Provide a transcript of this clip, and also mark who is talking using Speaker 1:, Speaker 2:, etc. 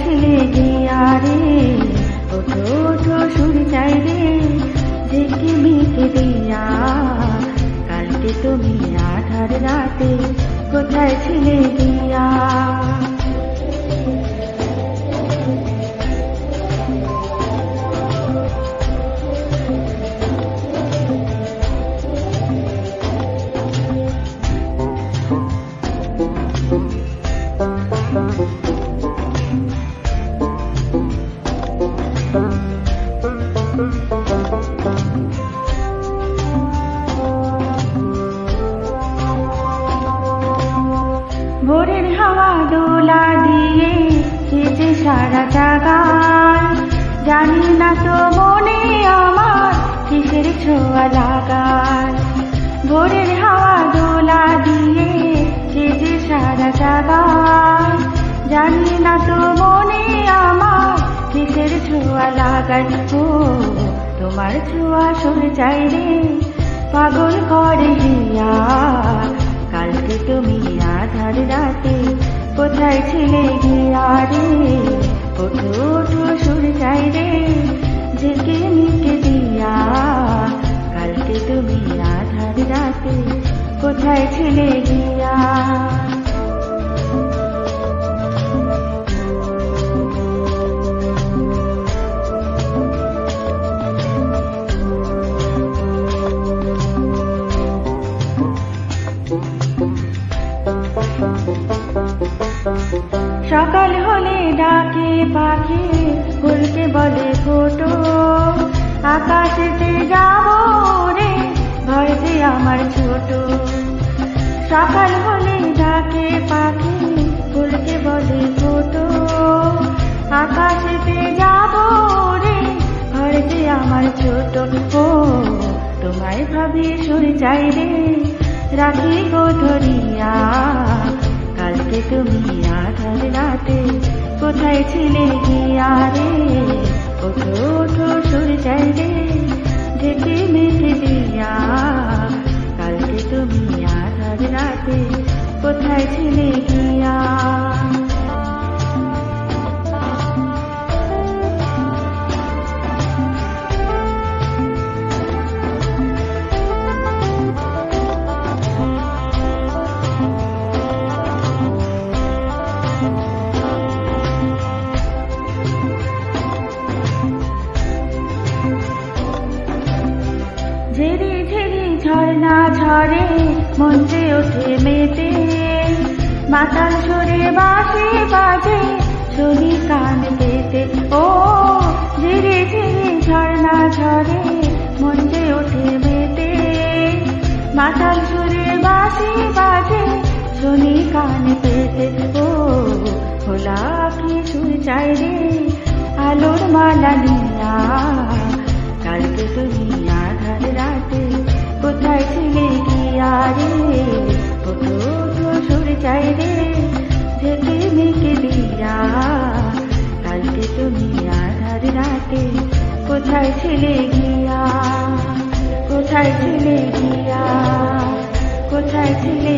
Speaker 1: ছিলে গিয়া রে, ওঠো ওঠো সুর চাই রে, ঝেঁকে মেঘে দিয়া। কালকে তুমি আধার রাতে কোথায় ছিলে গিয়া? ভোরের হাওয়া দোলা দিয়ে কেটে সারা জাগায়, জানি না তো মনে আমার কিসের ছোঁয়া লাগায়। ভোরের হাওয়া দোলা দিয়ে কেটে সারা জাগায়, জানি না তো মনে আমার কিসের ছোঁয়া লাগায়। ও তোমার ছোঁয়া সরে যায় রে, পাগল করে হিয়া। কালকে তুমি আধার রাতে কোথায় ছিলে গিয়া রে, ওঠো ওঠো সুর চাই রে, ঝেঁকে মেঘে দিয়া। কালকে তুমি আধার রাতে কোথায় ছিলে গিয়া? সকাল হলে ডাকে পাখি, ফুলকে বলে ফোটো, আকাশেতে যাবো রে, ভয়তে আমার ছোট। সকাল হলে ডাকে পাখি, ফুলকে বলে ফোটো, আকাশেতে যাবো রে, ভয়তে আমার ছোট। ও তোমায় ভাবি সুর চাই রে, রাখি গো ধরিয়া। কালকে তুমি আধার রাতে কোথায় ছিলে গিয়া রে, ওঠো ওঠো সুর চাই রে, ঝেঁকে মেঘে দিয়া। কালকে তুমি আধার রাতে কোথায় ছিলে গিয়া? ঝেরি ঝেরি ঝর্ণা ঝরে, মঞ্চে ওঠে মেতে, মাতাল সুরে বাঁশি বাজে, শুনি কান পেতে। ও ঝেরি ঝেরি ঝর্ণা ঝরে, মঞ্চে ওঠে মেতে, মাতাল সুরে বাঁশি বাজে, শুনি কান পেতে। ও খোলা আঁখি সুর চাই রে, আলোর মালা নিয়া। কালকে তুমি আধার রাতে কোথায় ছিলে গিয়া রে, ওঠো ওঠো সুর চাই রে, ঝেঁকে মেঘে দিয়া। কালকে তুমি আধার রাতে কোথায় ছিলে গিয়া? কোথায় ছিলে গিয়া? কোথায় ছিলে